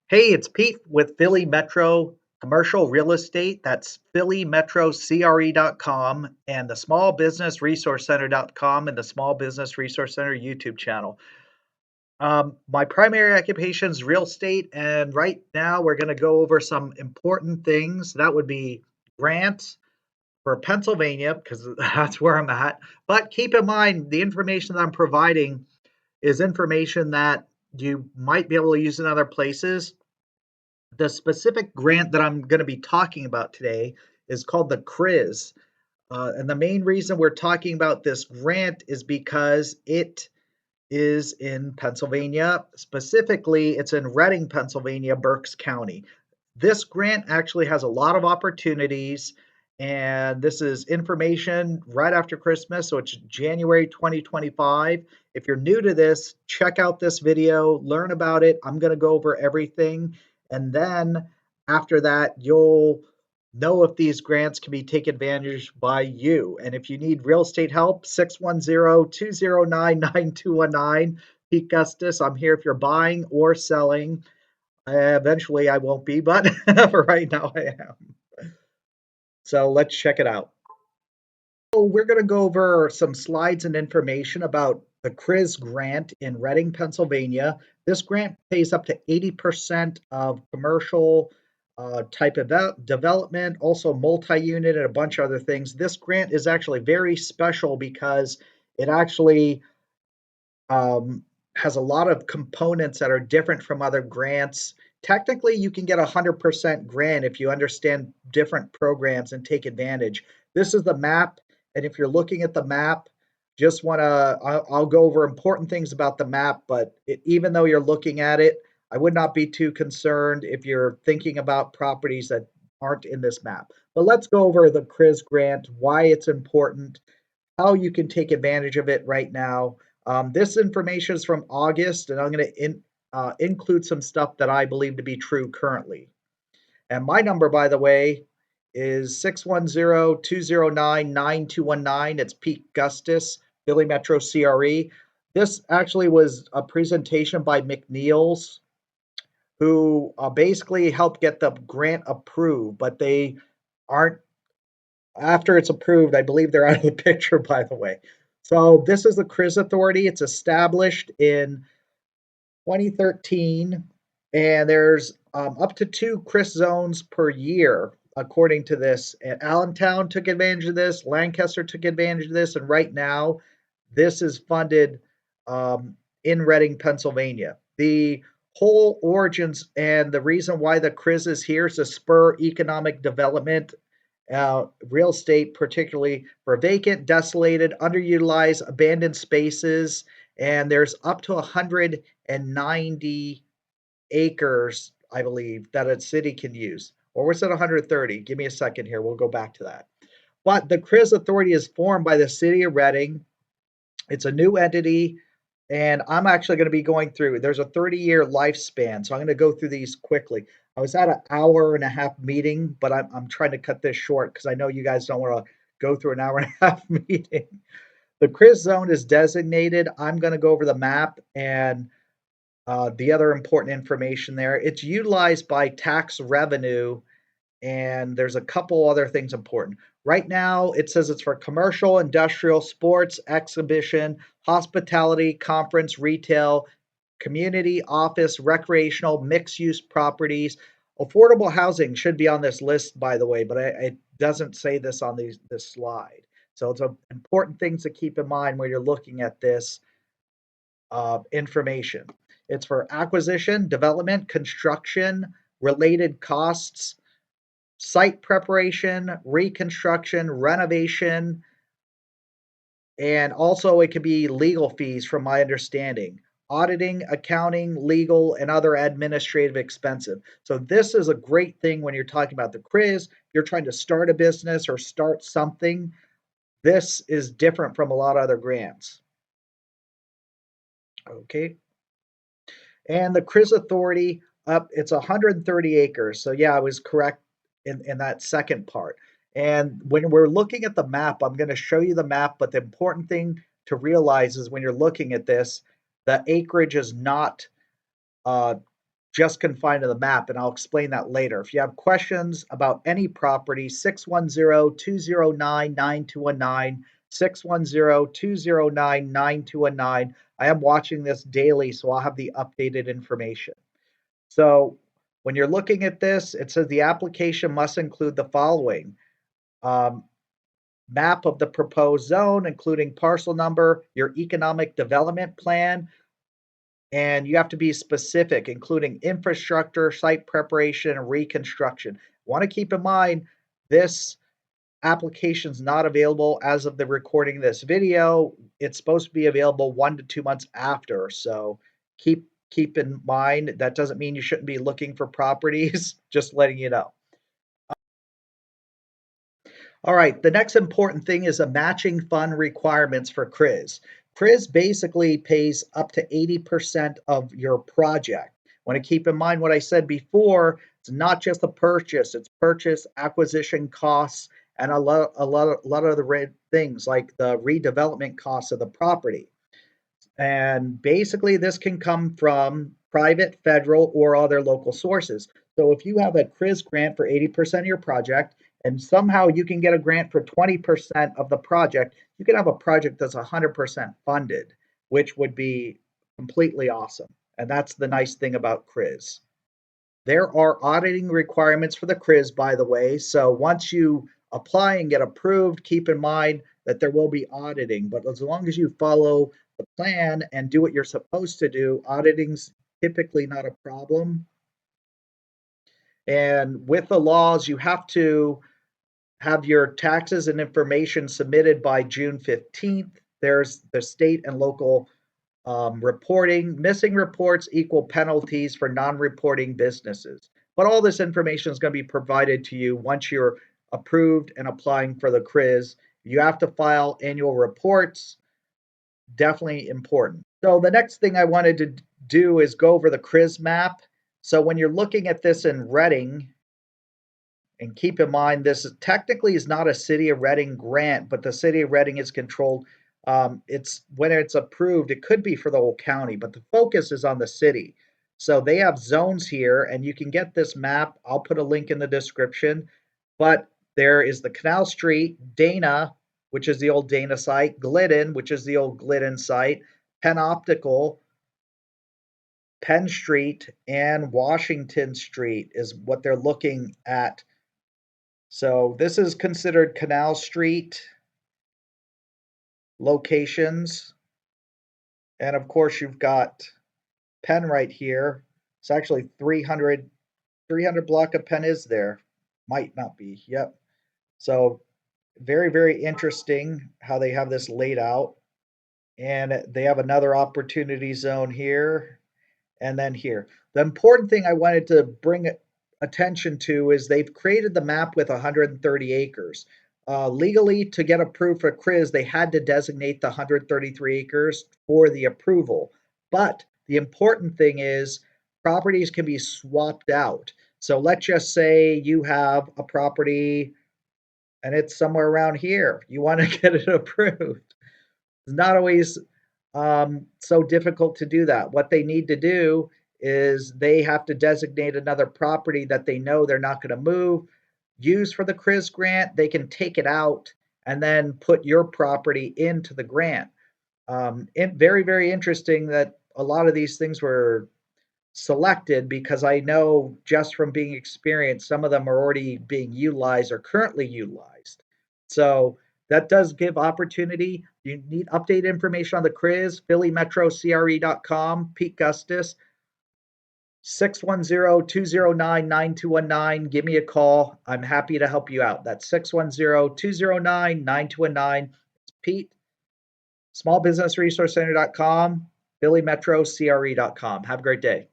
Hey, it's Pete with Philly Metro Commercial Real Estate. That's phillymetrocre.com and the Small Business Resource Center.com and the Small Business Resource Center YouTube channel. My primary occupation is real estate, and right now we're going to go over some important things. That would be grants for Pennsylvania, because that's where I'm at. But keep in mind, the information that I'm providing is information that you might be able to use in other places. The specific grant that I'm going to be talking about today is called the CRIZ. And the main reason we're talking about this grant is because it is in Pennsylvania. Specifically, it's in Reading, Pennsylvania, Berks County. This grant actually has a lot of opportunities, and this is information right after Christmas, so it's January 2025. If you're new to this, check out this video, learn about it. I'm going to go over everything, and then after that, you'll know if these grants can be taken advantage by you. And if you need real estate help, 610-209-9219. Pete Gustus, I'm here if you're buying or selling. Eventually, I won't be, but for right now, I am. So let's check it out. So we're going to go over some slides and information about the CRIZ grant in Reading, Pennsylvania. This grant pays up to 80% of commercial type of development, also multi-unit and a bunch of other things. This grant is actually very special because it actually has a lot of components that are different from other grants. Technically, you can get a 100% grant if you understand different programs and take advantage. This is the map, and if you're looking at the map, just want to, I'll go over important things about the map, but even though you're looking at it, I would not be too concerned if you're thinking about properties that aren't in this map. But let's go over the CRIZ grant, why it's important, how you can take advantage of it right now. This information is from August, and I'm going to include some stuff that I believe to be true currently. And my number, by the way, is 610-209-9219. It's Pete Gustus, Philly Metro CRE. This actually was a presentation by McNeil's, who basically helped get the grant approved, but they aren't after it's approved. I believe they're out of the picture, by the way. So this is the CRIZ Authority. It's established in 2013, and there's up to 2 CRIZ zones per year, according to this. And Allentown took advantage of this, Lancaster took advantage of this, and right now, this is funded in Reading, Pennsylvania. The whole origins and the reason why the CRIZ is here is to spur economic development, real estate, particularly for vacant, desolated, underutilized, abandoned spaces. And there's up to 190 acres, I believe, that a city can use. Or was it 130? Give me a second here. We'll go back to that. But the CRIZ Authority is formed by the city of Reading. It's a new entity, and I'm actually going to be going through. There's a 30-year lifespan, so I'm going to go through these quickly. I was at an hour and a half meeting, but I'm trying to cut this short because I know you guys don't want to go through an hour and a half meeting. The CRIZ zone is designated. I'm going to go over the map and the other important information there. It's utilized by tax revenue, and there's a couple other things important. Right now, it says it's for commercial, industrial, sports, exhibition, hospitality, conference, retail, community, office, recreational, mixed use properties. Affordable housing should be on this list, by the way, but it doesn't say this on this slide. So it's important things to keep in mind when you're looking at this information. It's for acquisition, development, construction, related costs, site preparation, reconstruction, renovation, and also it could be legal fees from my understanding. Auditing, accounting, legal, and other administrative expenses. So this is a great thing when you're talking about the CRIZ. If you're trying to start a business or start something, this is different from a lot of other grants. Okay. And the CRIZ Authority, it's 130 acres. So yeah, I was correct in that second part. And when we're looking at the map, I'm going to show you the map, but the important thing to realize is when you're looking at this, the acreage is not just confined to the map, and I'll explain that later. If you have questions about any property, 610-209-9219, 610-209-9219. I am watching this daily, so I'll have the updated information. So when you're looking at this, it says the application must include the following. Map of the proposed zone, including parcel number, your economic development plan, and you have to be specific, including infrastructure, site preparation, and reconstruction. Want to keep in mind this application is not available as of the recording of this video. It's supposed to be available 1 to 2 months after. So keep in mind that doesn't mean you shouldn't be looking for properties, just letting you know. All right, the next important thing is a matching fund requirements for CRIZ. CRIZ basically pays up to 80% of your project. Want to keep in mind what I said before, it's not just a purchase, it's purchase, acquisition costs, and a lot of the things like the redevelopment costs of the property. And basically, this can come from private, federal, or other local sources. So if you have a CRIZ grant for 80% of your project, and somehow you can get a grant for 20% of the project, you can have a project that's 100% funded, which would be completely awesome. And that's the nice thing about CRIZ. There are auditing requirements for the CRIZ, by the way. So once you apply and get approved, keep in mind that there will be auditing. But as long as you follow the plan and do what you're supposed to do, auditing's typically not a problem. And with the laws, you have to have your taxes and information submitted by June 15th. There's the state and local reporting. Missing reports equal penalties for non-reporting businesses. But all this information is going to be provided to you once you're approved and applying for the CRIZ. You have to file annual reports. Definitely important. So the next thing I wanted to do is go over the CRIZ map. So when you're looking at this in Reading, and keep in mind, this technically is not a City of Reading grant, but the City of Reading is controlled. It's when it's approved, it could be for the whole county, but the focus is on the city. So they have zones here, and you can get this map. I'll put a link in the description. But there is the Canal Street, Dana, which is the old Dana site, Glidden, which is the old Glidden site, Penn Optical, Penn Street, and Washington Street is what they're looking at. So this is considered Canal Street locations. And of course, you've got Penn right here. It's actually 300 block of Penn is there. Might not be. Yep. So very, very interesting how they have this laid out. And they have another opportunity zone here and then here. The important thing I wanted to bring attention to is they've created the map with 130 acres. Legally, to get approved for CRIZ, they had to designate the 133 acres for the approval. But the important thing is properties can be swapped out. So let's just say you have a property and it's somewhere around here. You want to get it approved. It's not always so difficult to do that. What they need to do is they have to designate another property that they know they're not going to move, use for the CRIZ grant. They can take it out and then put your property into the grant. Very, very interesting that a lot of these things were selected because I know just from being experienced, some of them are already being utilized or currently utilized. So that does give opportunity. You need update information on the CRIZ, PhillyMetroCRE.com, Pete Gustis, 610-209-9219. Give me a call. I'm happy to help you out. That's 610-209-9219. It's Pete, smallbusinessresourcecenter.com, PhillyMetroCRE.com. Have a great day.